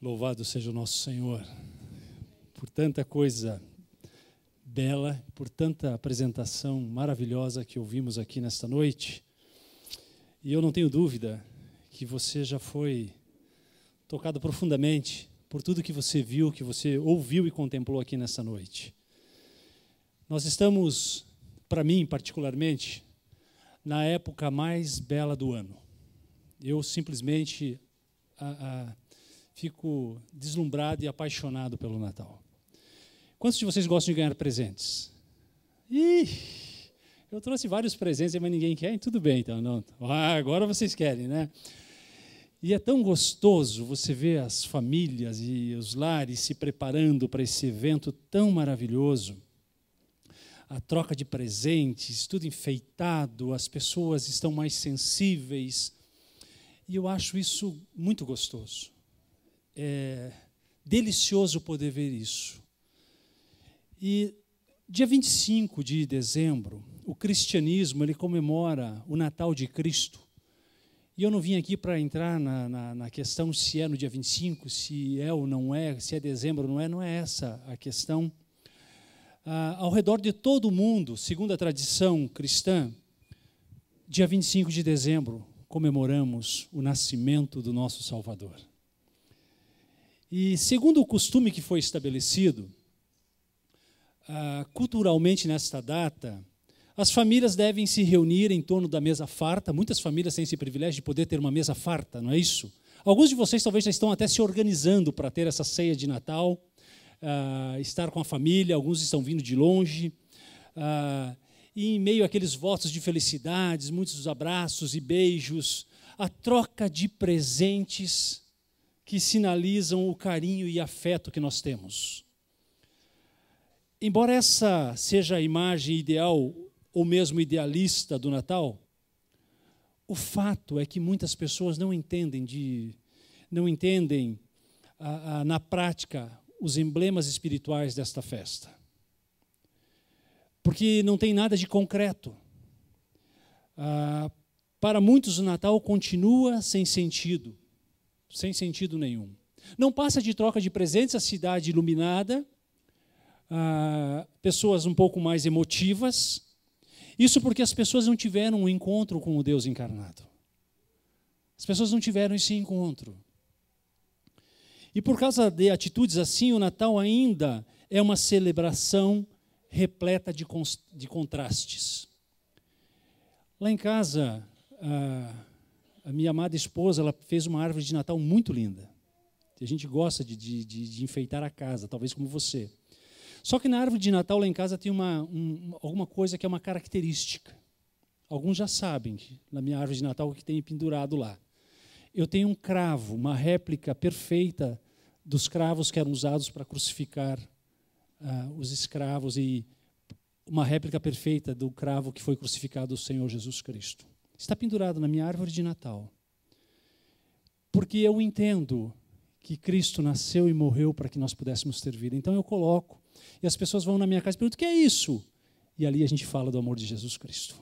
Louvado seja o nosso Senhor, por tanta coisa bela, por tanta apresentação maravilhosa que ouvimos aqui nesta noite. E eu não tenho dúvida que você já foi tocado profundamente por tudo que você viu, que você ouviu e contemplou aqui nessa noite. Nós estamos, para mim particularmente, na época mais bela do ano. Eu simplesmente fico deslumbrado e apaixonado pelo Natal. Quantos de vocês gostam de ganhar presentes? Eu trouxe vários presentes, mas ninguém quer, tudo bem, então. Não. Agora vocês querem, né? E é tão gostoso você ver as famílias e os lares se preparando para esse evento tão maravilhoso. A troca de presentes, tudo enfeitado, as pessoas estão mais sensíveis. E eu acho isso muito gostoso. É delicioso poder ver isso. E dia 25 de dezembro, o cristianismo ele comemora o Natal de Cristo. E eu não vim aqui para entrar na questão se é no dia 25, se é ou não é, se é dezembro ou não é essa a questão. Ao redor de todo o mundo, segundo a tradição cristã, dia 25 de dezembro, comemoramos o nascimento do nosso Salvador. E segundo o costume que foi estabelecido, culturalmente nesta data, as famílias devem se reunir em torno da mesa farta. Muitas famílias têm esse privilégio de poder ter uma mesa farta, não é isso? Alguns de vocês talvez já estão até se organizando para ter essa ceia de Natal, estar com a família, alguns estão vindo de longe, e em meio àqueles votos de felicidades, muitos abraços e beijos, a troca de presentes que sinalizam o carinho e afeto que nós temos. Embora essa seja a imagem ideal ou mesmo idealista do Natal, o fato é que muitas pessoas não entendem na prática os emblemas espirituais desta festa. Porque não tem nada de concreto. Para muitos o Natal continua sem sentido nenhum. Não passa de troca de presentes, a cidade iluminada, pessoas um pouco mais emotivas. Isso porque as pessoas não tiveram um encontro com o Deus encarnado. As pessoas não tiveram esse encontro. E por causa de atitudes assim, o Natal ainda é uma celebração repleta de contrastes. Lá em casa, a minha amada esposa ela fez uma árvore de Natal muito linda. A gente gosta de enfeitar a casa, talvez como você. Só que na árvore de Natal lá em casa tem alguma coisa que é uma característica. Alguns já sabem que na minha árvore de Natal o que tem pendurado lá. Eu tenho um cravo, uma réplica perfeita dos cravos que eram usados para crucificar os escravos e uma réplica perfeita do cravo que foi crucificado o Senhor Jesus Cristo. Está pendurado na minha árvore de Natal. Porque eu entendo que Cristo nasceu e morreu para que nós pudéssemos ter vida. Então eu coloco. E as pessoas vão na minha casa e perguntam, o que é isso? E ali a gente fala do amor de Jesus Cristo.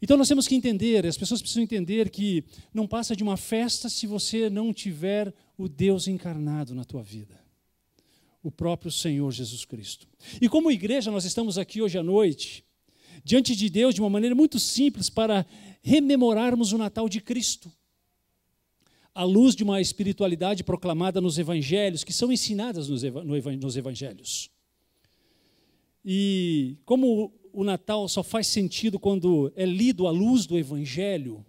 Então nós temos que entender, as pessoas precisam entender que não passa de uma festa se você não tiver o Deus encarnado na tua vida. O próprio Senhor Jesus Cristo. E como igreja nós estamos aqui hoje à noite, diante de Deus de uma maneira muito simples para rememorarmos o Natal de Cristo. À luz de uma espiritualidade proclamada nos evangelhos, que são ensinadas nos evangelhos. E como o Natal só faz sentido quando é lido à luz do evangelho,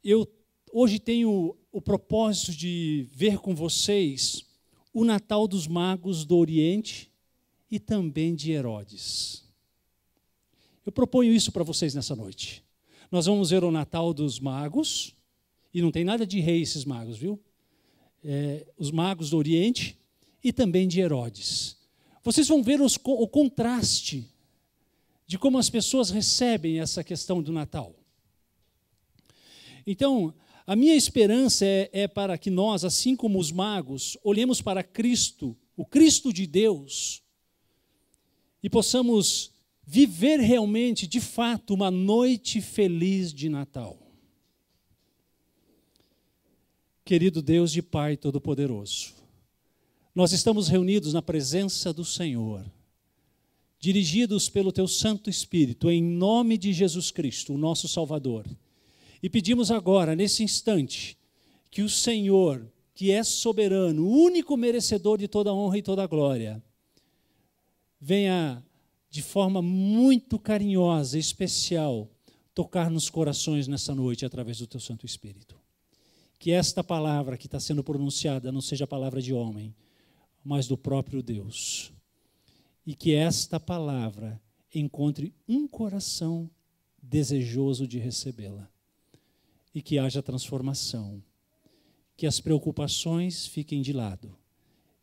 eu hoje tenho o propósito de ver com vocês o Natal dos magos do Oriente e também de Herodes. Eu proponho isso para vocês nessa noite. Nós vamos ver o Natal dos magos, e não tem nada de rei esses magos, viu? Os magos do Oriente e também de Herodes. Vocês vão ver o contraste de como as pessoas recebem essa questão do Natal. Então, a minha esperança é para que nós, assim como os magos, olhemos para Cristo, o Cristo de Deus, e possamos viver realmente, de fato, uma noite feliz de Natal. Querido Deus e Pai Todo-Poderoso, nós estamos reunidos na presença do Senhor, dirigidos pelo Teu Santo Espírito, em nome de Jesus Cristo, o nosso Salvador. E pedimos agora, nesse instante, que o Senhor, que é soberano, o único merecedor de toda honra e toda glória, venha de forma muito carinhosa, especial, tocar nos corações nessa noite através do Teu Santo Espírito. Que esta palavra que está sendo pronunciada não seja a palavra de homem, mas do próprio Deus. E que esta palavra encontre um coração desejoso de recebê-la. E que haja transformação. Que as preocupações fiquem de lado.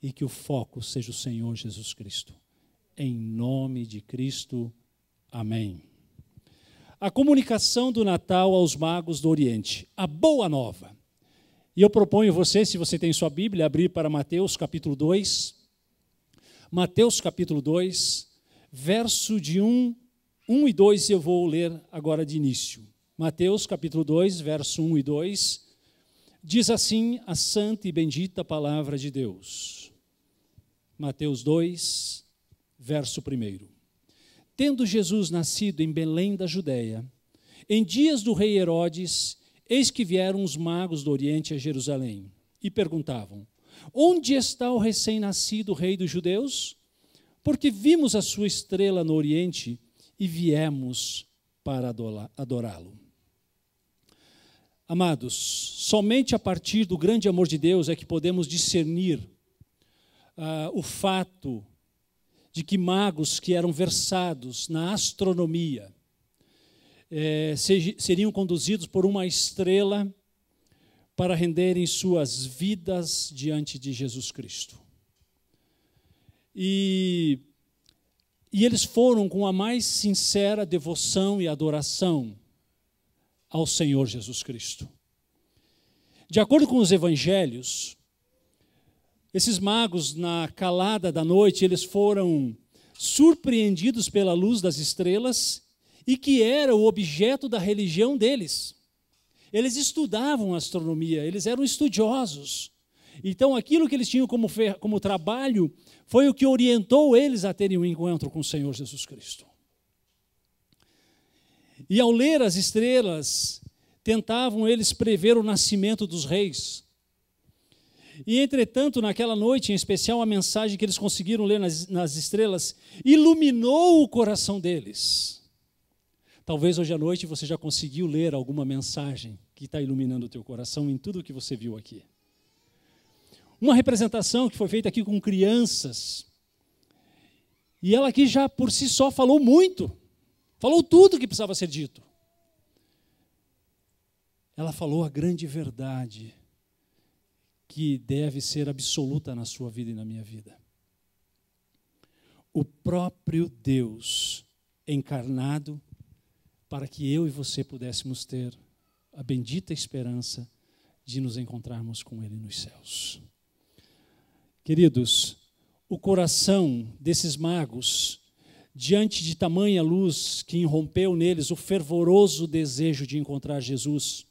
E que o foco seja o Senhor Jesus Cristo. Em nome de Cristo. Amém. A comunicação do Natal aos magos do Oriente. A boa nova. E eu proponho você, se você tem sua Bíblia, abrir para Mateus capítulo 2. Mateus capítulo 2, verso de 1 e 2, eu vou ler agora de início. Mateus capítulo 2, verso 1 e 2, diz assim a santa e bendita palavra de Deus. Mateus 2, verso 1. Tendo Jesus nascido em Belém da Judéia, em dias do rei Herodes, eis que vieram os magos do Oriente a Jerusalém e perguntavam: onde está o recém-nascido rei dos judeus? Porque vimos a sua estrela no Oriente e viemos para adorá-lo. Amados, somente a partir do grande amor de Deus é que podemos discernir o fato de que magos que eram versados na astronomia seriam conduzidos por uma estrela para renderem suas vidas diante de Jesus Cristo. E eles foram com a mais sincera devoção e adoração ao Senhor Jesus Cristo. De acordo com os evangelhos, esses magos, na calada da noite, eles foram surpreendidos pela luz das estrelas e que era o objeto da religião deles. Eles estudavam astronomia, eles eram estudiosos. Então, aquilo que eles tinham como trabalho foi o que orientou eles a terem um encontro com o Senhor Jesus Cristo. E ao ler as estrelas, tentavam eles prever o nascimento dos reis. E, entretanto, naquela noite em especial, a mensagem que eles conseguiram ler nas estrelas iluminou o coração deles. Talvez hoje à noite você já conseguiu ler alguma mensagem que está iluminando o teu coração em tudo o que você viu aqui. Uma representação que foi feita aqui com crianças, e ela aqui já por si só falou muito, falou tudo o que precisava ser dito. Ela falou a grande verdade que deve ser absoluta na sua vida e na minha vida. O próprio Deus encarnado para que eu e você pudéssemos ter a bendita esperança de nos encontrarmos com Ele nos céus. Queridos, o coração desses magos, diante de tamanha luz que irrompeu neles o fervoroso desejo de encontrar Jesus,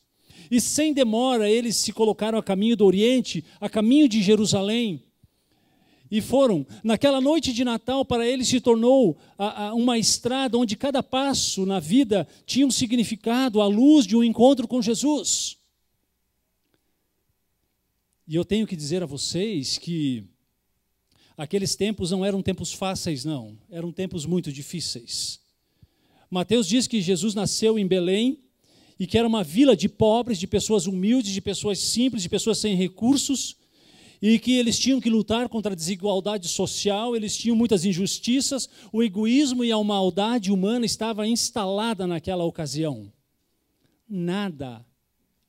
e sem demora eles se colocaram a caminho do Oriente, a caminho de Jerusalém, e foram, naquela noite de Natal, para eles se tornou uma estrada onde cada passo na vida tinha um significado, a luz de um encontro com Jesus. E eu tenho que dizer a vocês que aqueles tempos não eram tempos fáceis, não. Eram tempos muito difíceis. Mateus diz que Jesus nasceu em Belém e que era uma vila de pobres, de pessoas humildes, de pessoas simples, de pessoas sem recursos, e que eles tinham que lutar contra a desigualdade social, eles tinham muitas injustiças, o egoísmo e a maldade humana estava instalada naquela ocasião. Nada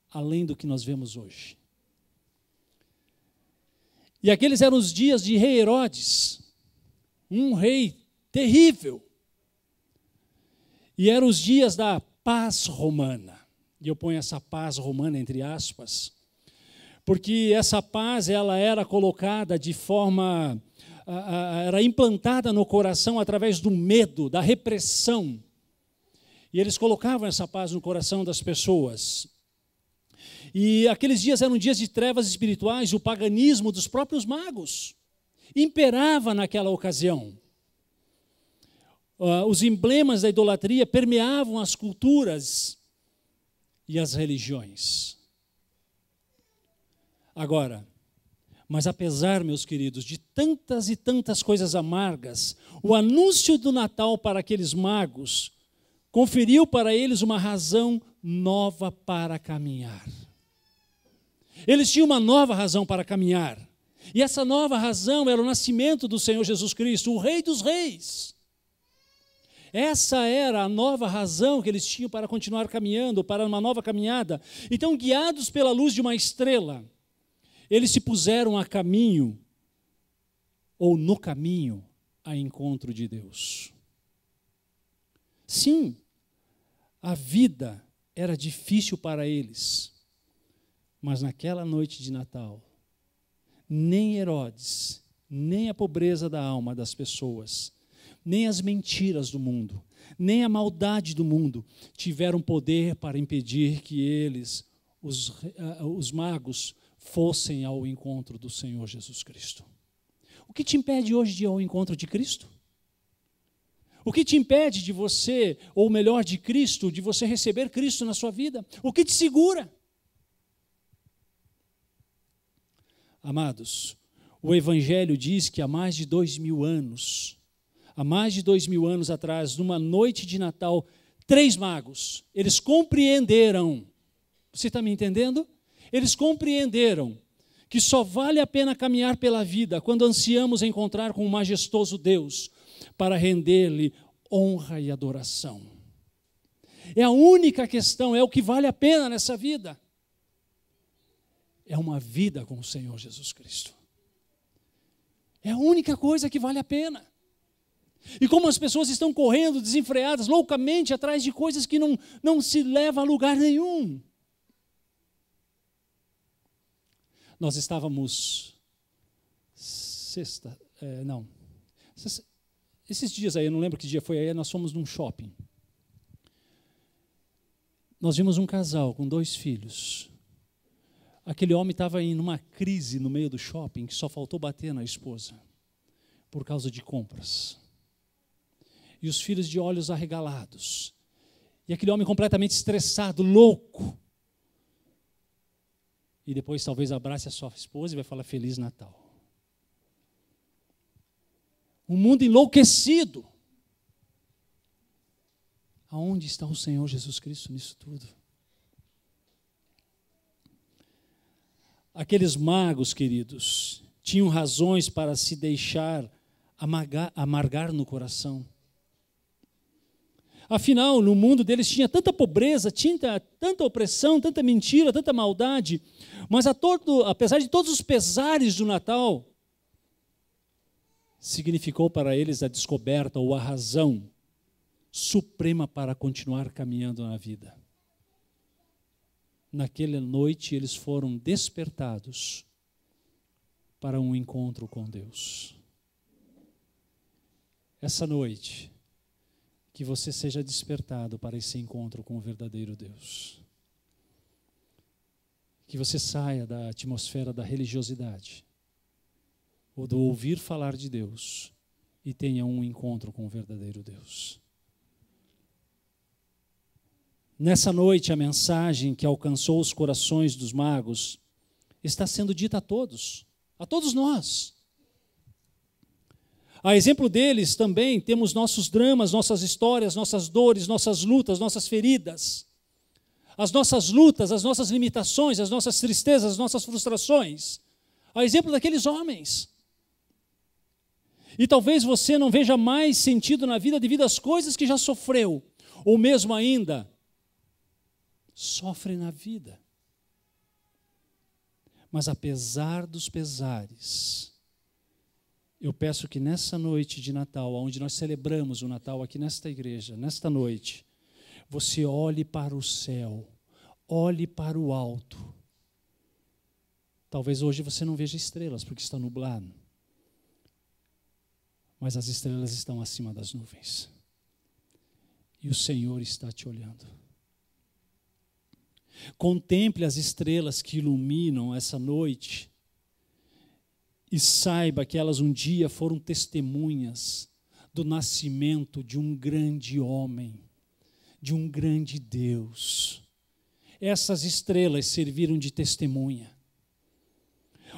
além do que nós vemos hoje. E aqueles eram os dias de rei Herodes, um rei terrível. E eram os dias da paz romana. E eu ponho essa paz romana entre aspas, porque essa paz ela era colocada de forma, era implantada no coração através do medo, da repressão. E eles colocavam essa paz no coração das pessoas. E aqueles dias eram dias de trevas espirituais, o paganismo dos próprios magos imperava naquela ocasião. Os emblemas da idolatria permeavam as culturas e as religiões. Agora, mas apesar, meus queridos, de tantas e tantas coisas amargas, o anúncio do Natal para aqueles magos conferiu para eles uma razão nova para caminhar. Eles tinham uma nova razão para caminhar. E essa nova razão era o nascimento do Senhor Jesus Cristo, o Rei dos Reis. Essa era a nova razão que eles tinham para continuar caminhando, para uma nova caminhada. Então, guiados pela luz de uma estrela, eles se puseram a caminho, ou no caminho, a encontro de Deus. Sim, a vida era difícil para eles, mas naquela noite de Natal, nem Herodes, nem a pobreza da alma das pessoas, nem as mentiras do mundo, nem a maldade do mundo tiveram poder para impedir que eles, os magos, fossem ao encontro do Senhor Jesus Cristo. O que te impede hoje de ir ao encontro de Cristo? O que te impede de você, ou melhor, de Cristo, de você receber Cristo na sua vida? O que te segura? Amados, o Evangelho diz que há mais de 2000 anos, atrás, numa noite de Natal, 3 magos, eles compreenderam, você está me entendendo? Eles compreenderam que só vale a pena caminhar pela vida quando ansiamos encontrar com o majestoso Deus para render-lhe honra e adoração. É a única questão, é o que vale a pena nessa vida. É uma vida com o Senhor Jesus Cristo. É a única coisa que vale a pena. E como as pessoas estão correndo desenfreadas, loucamente, atrás de coisas que não se levam a lugar nenhum. Nós estávamos esses dias aí, eu não lembro que dia foi aí, nós fomos num shopping. Nós vimos um casal com 2 filhos. Aquele homem estava em uma crise no meio do shopping, que só faltou bater na esposa, por causa de compras. E os filhos de olhos arregalados. E aquele homem completamente estressado, louco. E depois talvez abrace a sua esposa e vai falar Feliz Natal. O mundo enlouquecido. Aonde está o Senhor Jesus Cristo nisso tudo? Aqueles magos, queridos, tinham razões para se deixar amargar no coração. Afinal, no mundo deles tinha tanta pobreza, tinha tanta opressão, tanta mentira, tanta maldade, mas apesar de todos os pesares do Natal, significou para eles a descoberta ou a razão suprema para continuar caminhando na vida. Naquela noite eles foram despertados para um encontro com Deus. Essa noite, que você seja despertado para esse encontro com o verdadeiro Deus. Que você saia da atmosfera da religiosidade, ou do ouvir falar de Deus, e tenha um encontro com o verdadeiro Deus. Nessa noite, a mensagem que alcançou os corações dos magos está sendo dita a todos nós. A exemplo deles também temos nossos dramas, nossas histórias, nossas dores, nossas lutas, nossas feridas. As nossas lutas, as nossas limitações, as nossas tristezas, as nossas frustrações. A exemplo daqueles homens. E talvez você não veja mais sentido na vida devido às coisas que já sofreu, ou mesmo ainda sofre na vida. Mas apesar dos pesares, eu peço que nessa noite de Natal, onde nós celebramos o Natal aqui nesta igreja, nesta noite, você olhe para o céu, olhe para o alto. Talvez hoje você não veja estrelas, porque está nublado. Mas as estrelas estão acima das nuvens. E o Senhor está te olhando. Contemple as estrelas que iluminam essa noite e saiba que elas um dia foram testemunhas do nascimento de um grande homem, de um grande Deus. Essas estrelas serviram de testemunha.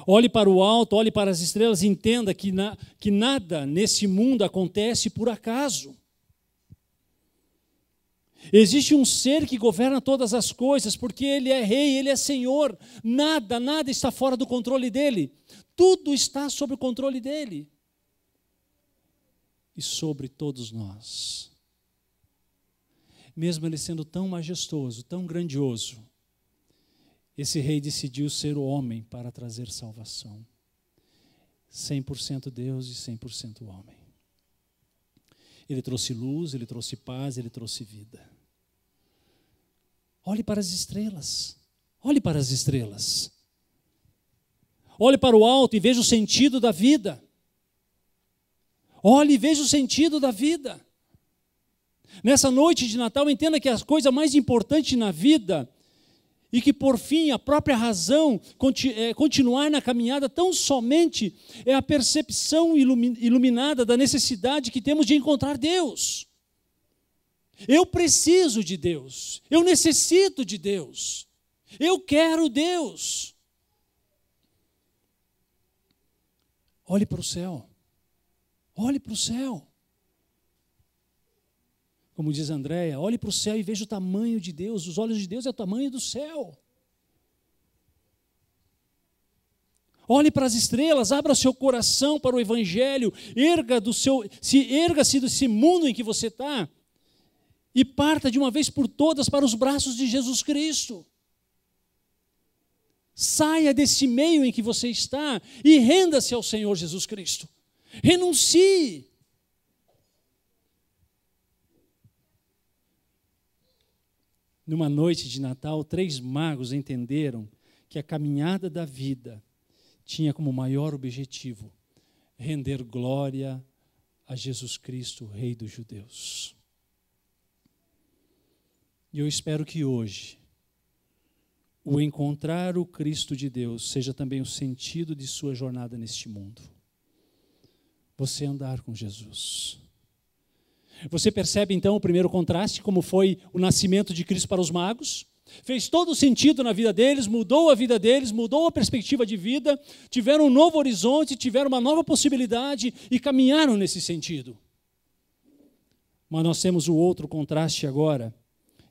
Olhe para o alto, olhe para as estrelas e entenda que nada nesse mundo acontece por acaso. Existe um ser que governa todas as coisas, porque Ele é Rei, Ele é Senhor. Nada está fora do controle dEle. Tudo está sob o controle dEle. E sobre todos nós. Mesmo Ele sendo tão majestoso, tão grandioso, esse Rei decidiu ser o homem para trazer salvação. 100% Deus e 100% homem. Ele trouxe luz, Ele trouxe paz, Ele trouxe vida. Olhe para as estrelas. Olhe para as estrelas. Olhe para o alto e veja o sentido da vida. Olhe e veja o sentido da vida. Nessa noite de Natal, entenda que a coisa mais importante na vida e que, por fim, a própria razão continuar na caminhada tão somente é a percepção iluminada da necessidade que temos de encontrar Deus. Eu preciso de Deus, eu necessito de Deus, eu quero Deus. Olhe para o céu, olhe para o céu. Como diz Andréia, olhe para o céu e veja o tamanho de Deus. Os olhos de Deus é o tamanho do céu. Olhe para as estrelas, abra seu coração para o Evangelho, erga-se desse mundo em que você está e parta de uma vez por todas para os braços de Jesus Cristo. Saia desse meio em que você está e renda-se ao Senhor Jesus Cristo. Renuncie. Numa noite de Natal, 3 magos entenderam que a caminhada da vida tinha como maior objetivo render glória a Jesus Cristo, Rei dos Judeus. E eu espero que hoje o encontrar o Cristo de Deus seja também o sentido de sua jornada neste mundo. Você andar com Jesus. Você percebe então o primeiro contraste, como foi o nascimento de Cristo para os magos? Fez todo o sentido na vida deles, mudou a vida deles, mudou a perspectiva de vida, tiveram um novo horizonte, tiveram uma nova possibilidade e caminharam nesse sentido. Mas nós temos o outro contraste agora,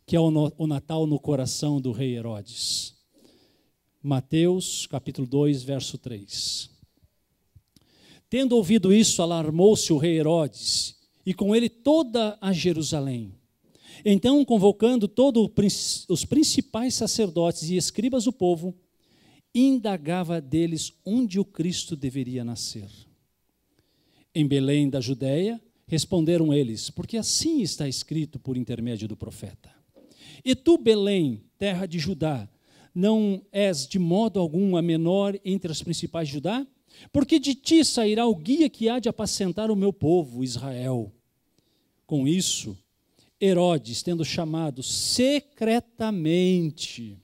que é o Natal no coração do rei Herodes. Mateus, capítulo 2, verso 3. Tendo ouvido isso, alarmou-se o rei Herodes, e com ele toda a Jerusalém. Então, convocando todos os principais sacerdotes e escribas do povo, indagava deles onde o Cristo deveria nascer. Em Belém da Judéia, responderam eles, porque assim está escrito por intermédio do profeta. E tu, Belém, terra de Judá, não és de modo algum a menor entre as principais de Judá? Porque de ti sairá o guia que há de apacentar o meu povo, Israel. Com isso, Herodes, tendo chamado secretamente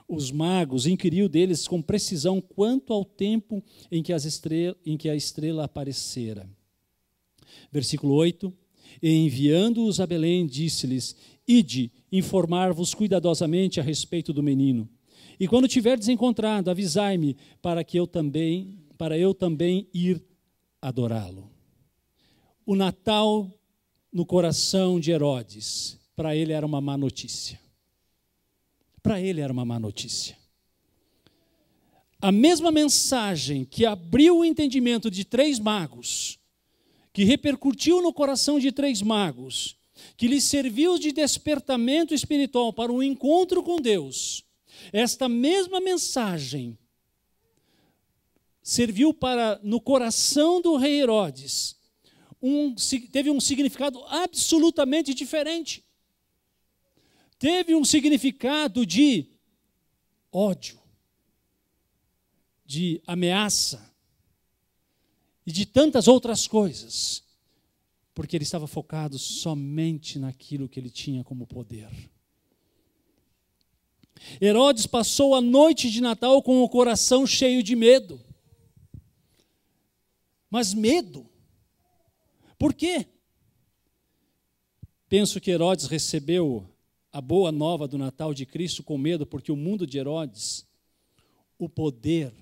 os magos, inquiriu deles com precisão quanto ao tempo em que a estrela aparecera. Versículo 8, e enviando-os a Belém, disse-lhes, ide, informar-vos cuidadosamente a respeito do menino. E quando tiverdes encontrado, avisai-me para eu também ir adorá-lo. O Natal no coração de Herodes, para ele era uma má notícia. Para ele era uma má notícia. A mesma mensagem que abriu o entendimento de 3 magos, que repercutiu no coração de 3 magos, que lhes serviu de despertamento espiritual para um encontro com Deus, esta mesma mensagem serviu para, no coração do rei Herodes, teve um significado absolutamente diferente. Teve um significado de ódio, de ameaça e de tantas outras coisas, porque ele estava focado somente naquilo que ele tinha como poder. Herodes passou a noite de Natal com o coração cheio de medo. Mas medo? Por quê? Penso que Herodes recebeu a boa nova do Natal de Cristo com medo, porque o mundo de Herodes, o poder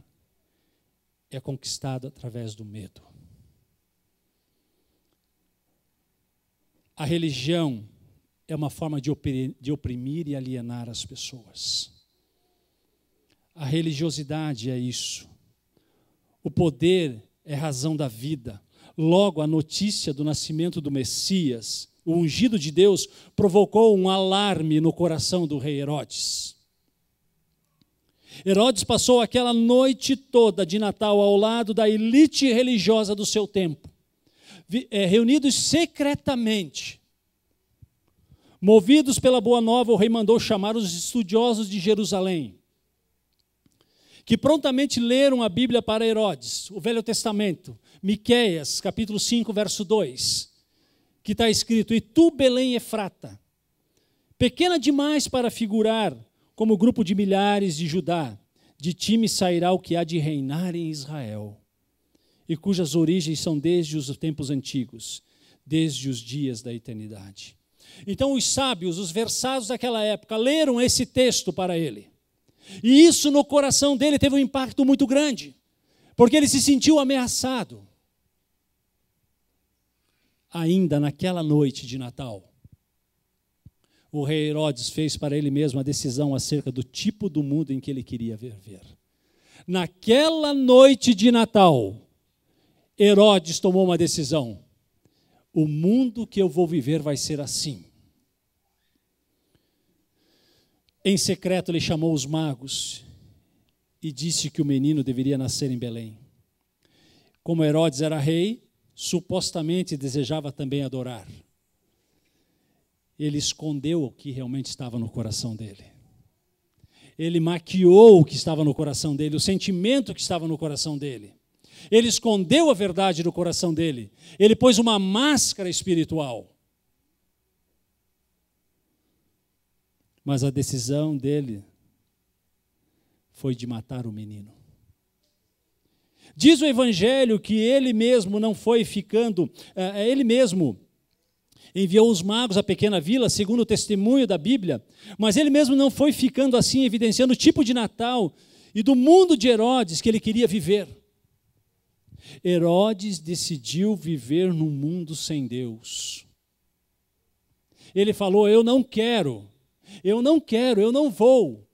é conquistado através do medo. A religião é uma forma de oprimir e alienar as pessoas. A religiosidade é isso. O poder é razão da vida. Logo, a notícia do nascimento do Messias, o ungido de Deus, provocou um alarme no coração do rei Herodes. Herodes passou aquela noite toda de Natal ao lado da elite religiosa do seu tempo, reunidos secretamente. Movidos pela boa nova, o rei mandou chamar os estudiosos de Jerusalém, que prontamente leram a Bíblia para Herodes, o Velho Testamento, Miqueias, capítulo 5, verso 2, que está escrito: "E tu, Belém Efrata, pequena demais para figurar como grupo de milhares de Judá, de ti me sairá o que há de reinar em Israel, e cujas origens são desde os tempos antigos, desde os dias da eternidade." Então os sábios, os versados daquela época, leram esse texto para ele. E isso no coração dele teve um impacto muito grande, porque ele se sentiu ameaçado. Ainda naquela noite de Natal, o rei Herodes fez para ele mesmo a decisão acerca do tipo do mundo em que ele queria viver. Naquela noite de Natal, Herodes tomou uma decisão: o mundo que eu vou viver vai ser assim. Em secreto ele chamou os magos e disse que o menino deveria nascer em Belém. Como Herodes era rei, supostamente desejava também adorar. Ele escondeu o que realmente estava no coração dele. Ele maquiou o que estava no coração dele, o sentimento que estava no coração dele. Ele escondeu a verdade do coração dele. Ele pôs uma máscara espiritual. Mas a decisão dele foi de matar o menino. Diz o Evangelho que ele mesmo não foi ficando, ele mesmo enviou os magos à pequena vila, segundo o testemunho da Bíblia, mas ele mesmo não foi ficando assim, evidenciando o tipo de Natal e do mundo de Herodes que ele queria viver. Herodes decidiu viver num mundo sem Deus. Ele falou: eu não quero, eu não vou.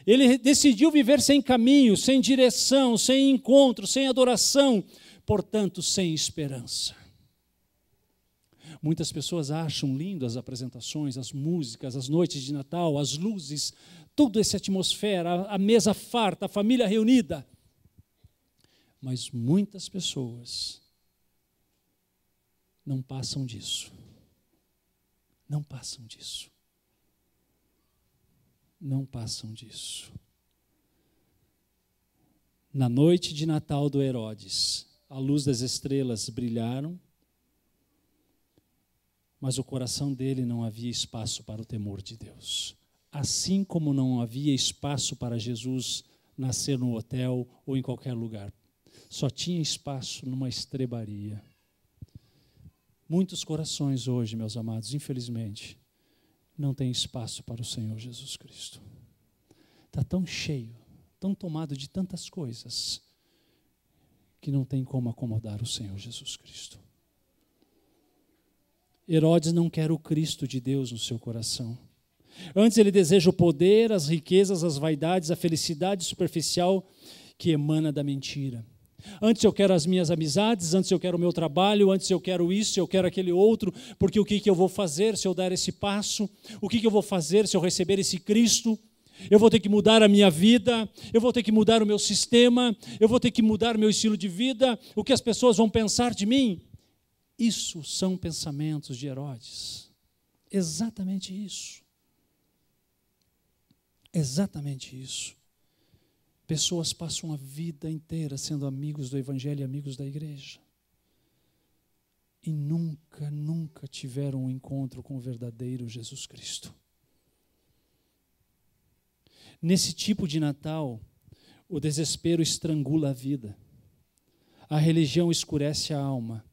Ele decidiu viver sem caminho, sem direção, sem encontro, sem adoração, portanto, sem esperança. Muitas pessoas acham lindo as apresentações, as músicas, as noites de Natal, as luzes, toda essa atmosfera, a mesa farta, a família reunida. Mas muitas pessoas não passam disso. Não passam disso. Não passam disso. Na noite de Natal do Herodes, a luz das estrelas brilharam, mas o coração dele não havia espaço para o temor de Deus. Assim como não havia espaço para Jesus nascer no hotel ou em qualquer lugar. Só tinha espaço numa estrebaria. Muitos corações hoje, meus amados, infelizmente, não têm espaço para o Senhor Jesus Cristo. Está tão cheio, tão tomado de tantas coisas, que não tem como acomodar o Senhor Jesus Cristo. Herodes não quer o Cristo de Deus no seu coração. Antes ele deseja o poder, as riquezas, as vaidades, a felicidade superficial que emana da mentira. Antes eu quero as minhas amizades, antes eu quero o meu trabalho, antes eu quero isso, eu quero aquele outro, porque o que eu vou fazer se eu dar esse passo? O que eu vou fazer se eu receber esse Cristo? Eu vou ter que mudar a minha vida, eu vou ter que mudar o meu sistema, eu vou ter que mudar o meu estilo de vida, o que as pessoas vão pensar de mim? Isso são pensamentos de Herodes. Exatamente isso. Exatamente isso. Pessoas passam a vida inteira sendo amigos do Evangelho e amigos da igreja. E nunca tiveram um encontro com o verdadeiro Jesus Cristo. Nesse tipo de Natal, o desespero estrangula a vida. A religião escurece a alma.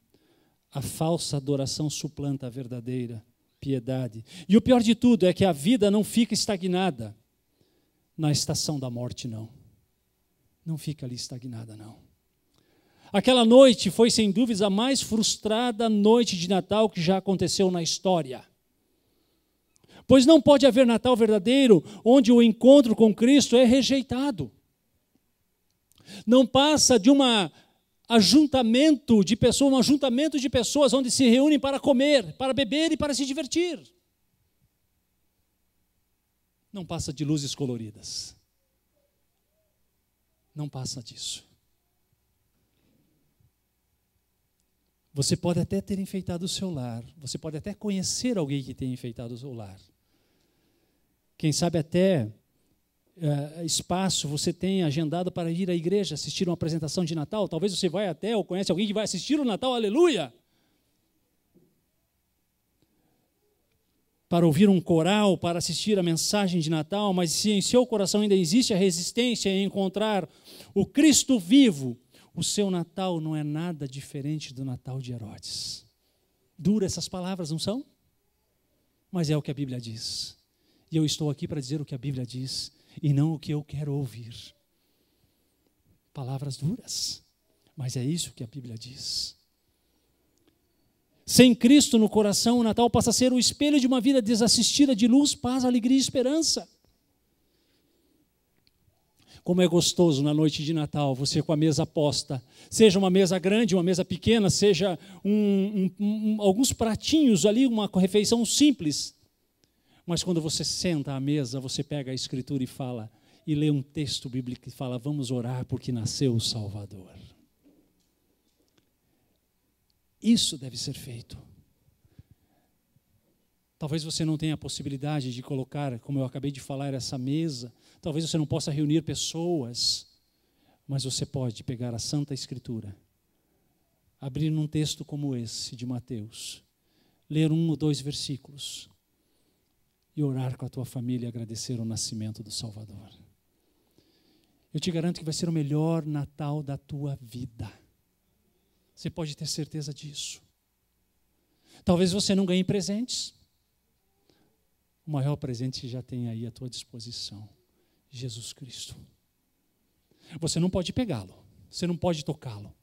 A falsa adoração suplanta a verdadeira piedade. E o pior de tudo é que a vida não fica estagnada na estação da morte, não. Não fica ali estagnada, não. Aquela noite foi, sem dúvidas, a mais frustrada noite de Natal que já aconteceu na história. Pois não pode haver Natal verdadeiro onde o encontro com Cristo é rejeitado. Não passa de um ajuntamento de pessoas onde se reúnem para comer, para beber e para se divertir. Não passa de luzes coloridas. Não passa disso. Você pode até ter enfeitado o seu lar, você pode até conhecer alguém que tenha enfeitado o seu lar. Quem sabe até espaço você tem agendado para ir à igreja assistir uma apresentação de Natal. Talvez você vai até ou conhece alguém que vai assistir o Natal, aleluia! Para ouvir um coral, para assistir a mensagem de Natal, mas se em seu coração ainda existe a resistência em encontrar o Cristo vivo, o seu Natal não é nada diferente do Natal de Herodes. Dura essas palavras, não são? Mas é o que a Bíblia diz. E eu estou aqui para dizer o que a Bíblia diz e não o que eu quero ouvir. Palavras duras, mas é isso que a Bíblia diz. Sem Cristo no coração, o Natal passa a ser o espelho de uma vida desassistida de luz, paz, alegria e esperança. Como é gostoso na noite de Natal, você com a mesa posta, seja uma mesa grande, uma mesa pequena, seja alguns pratinhos ali, uma refeição simples. Mas quando você senta à mesa, você pega a Escritura e fala, e lê um texto bíblico que fala, vamos orar porque nasceu o Salvador. Isso deve ser feito. Talvez você não tenha a possibilidade de colocar, como eu acabei de falar, essa mesa. Talvez você não possa reunir pessoas, mas você pode pegar a Santa Escritura, abrir num texto como esse de Mateus, ler 1 ou 2 versículos e orar com a tua família e agradecer o nascimento do Salvador. Eu te garanto que vai ser o melhor Natal da tua vida. Você pode ter certeza disso. Talvez você não ganhe presentes. O maior presente já tem aí à tua disposição, Jesus Cristo. Você não pode pegá-lo, você não pode tocá-lo,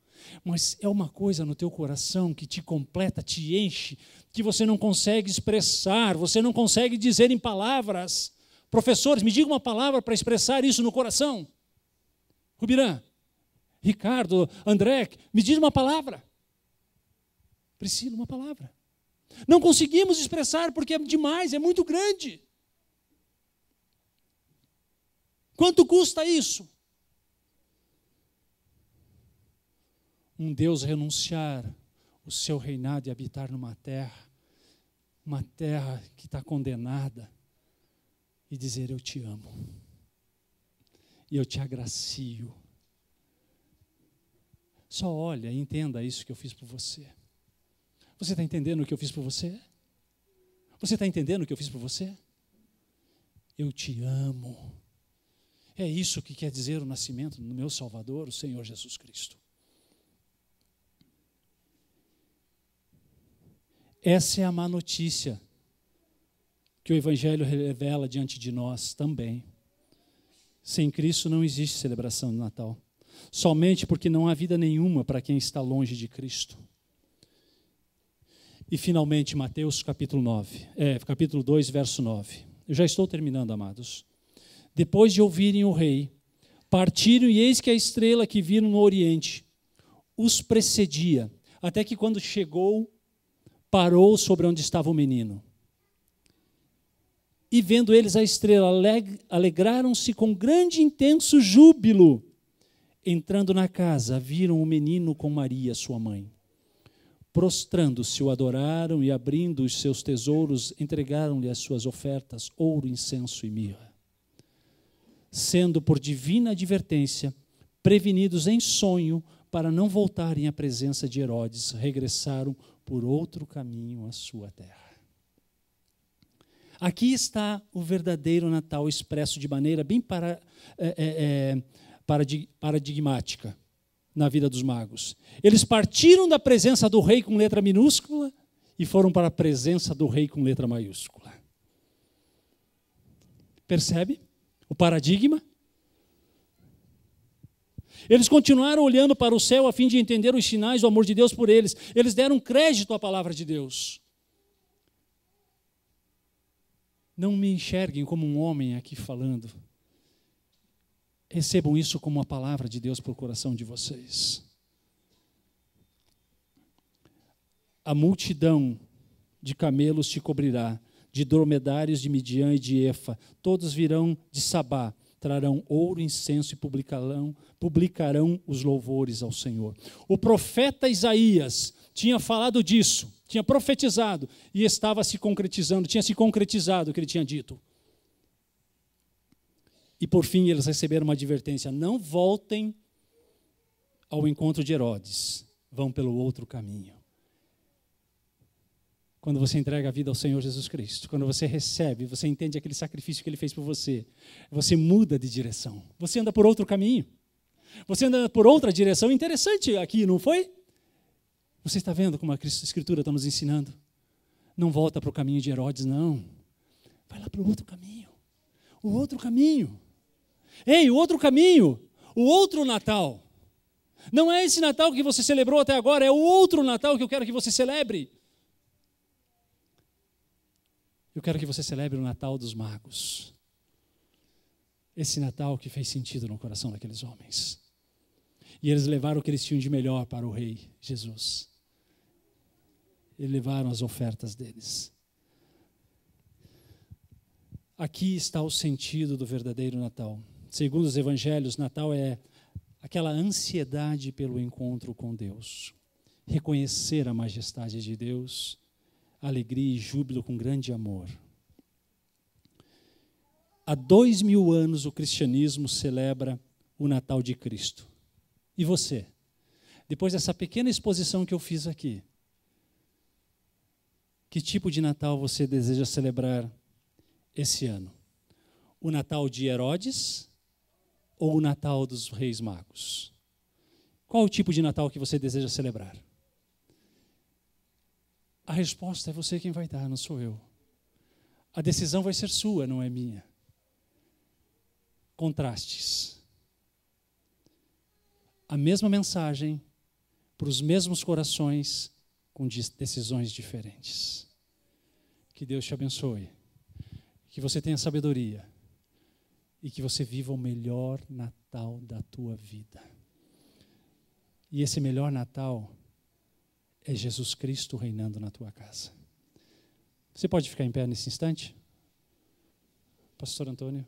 mas é uma coisa no teu coração que te completa, te enche, que você não consegue expressar, você não consegue dizer em palavras. Professores, me diga uma palavra para expressar isso no coração. Rubirã, Ricardo, André, me diz uma palavra. Priscila, uma palavra. Não conseguimos expressar porque é demais, é muito grande. Quanto custa isso? Um Deus renunciar o seu reinado e habitar numa terra que está condenada, e dizer, eu te amo, e eu te agracio. Só olha e entenda isso que eu fiz por você. Você está entendendo o que eu fiz por você? Você está entendendo o que eu fiz por você? Eu te amo. É isso que quer dizer o nascimento do meu Salvador, o Senhor Jesus Cristo. Essa é a má notícia que o Evangelho revela diante de nós também. Sem Cristo não existe celebração do Natal. Somente porque não há vida nenhuma para quem está longe de Cristo. E finalmente, Mateus capítulo 2, verso 9. Eu já estou terminando, amados. Depois de ouvirem o rei, partiram e eis que a estrela que viram no oriente os precedia, até que quando chegou, parou sobre onde estava o menino. E vendo eles a estrela, alegraram-se com grande e intenso júbilo. Entrando na casa, viram o menino com Maria, sua mãe. Prostrando-se, o adoraram e, abrindo os seus tesouros, entregaram-lhe as suas ofertas, ouro, incenso e mirra. Sendo por divina advertência, prevenidos em sonho, para não voltarem à presença de Herodes, regressaram por outro caminho à sua terra. Aqui está o verdadeiro Natal expresso de maneira bem paradigmática na vida dos magos. Eles partiram da presença do rei com letra minúscula e foram para a presença do rei com letra maiúscula. Percebe o paradigma? Eles continuaram olhando para o céu a fim de entender os sinais do amor de Deus por eles. Eles deram crédito à palavra de Deus. Não me enxerguem como um homem aqui falando. Recebam isso como a palavra de Deus para o coração de vocês. A multidão de camelos te cobrirá, de dromedários de Midian e de Efa. Todos virão de Sabá, trarão ouro, incenso e publicarão os louvores ao Senhor. O profeta Isaías tinha falado disso, tinha profetizado e estava se concretizando, tinha se concretizado o que ele tinha dito. E por fim eles receberam uma advertência: não voltem ao encontro de Herodes, vão pelo outro caminho. Quando você entrega a vida ao Senhor Jesus Cristo, quando você recebe, você entende aquele sacrifício que Ele fez por você, você muda de direção. Você anda por outro caminho. Você anda por outra direção. Interessante aqui, não foi? Você está vendo como a Escritura está nos ensinando? Não volta para o caminho de Herodes, não. Vai lá para o outro caminho. O outro caminho. Ei, o outro caminho. O outro Natal. Não é esse Natal que você celebrou até agora, é o outro Natal que eu quero que você celebre. Eu quero que você celebre o Natal dos magos. Esse Natal que fez sentido no coração daqueles homens. E eles levaram o que eles tinham de melhor para o Rei Jesus. Eles levaram as ofertas deles. Aqui está o sentido do verdadeiro Natal. Segundo os evangelhos, Natal é aquela ansiedade pelo encontro com Deus. Reconhecer a majestade de Deus, alegria e júbilo com grande amor. Há 2000 anos o cristianismo celebra o Natal de Cristo. E você? Depois dessa pequena exposição que eu fiz aqui, que tipo de Natal você deseja celebrar esse ano? O Natal de Herodes ou o Natal dos Reis Magos? Qual o tipo de Natal que você deseja celebrar? A resposta é você quem vai dar, não sou eu. A decisão vai ser sua, não é minha. Contrastes. A mesma mensagem para os mesmos corações com decisões diferentes. Que Deus te abençoe. Que você tenha sabedoria. E que você viva o melhor Natal da tua vida. E esse melhor Natal é Jesus Cristo reinando na tua casa. Você pode ficar em pé nesse instante? Pastor Antônio.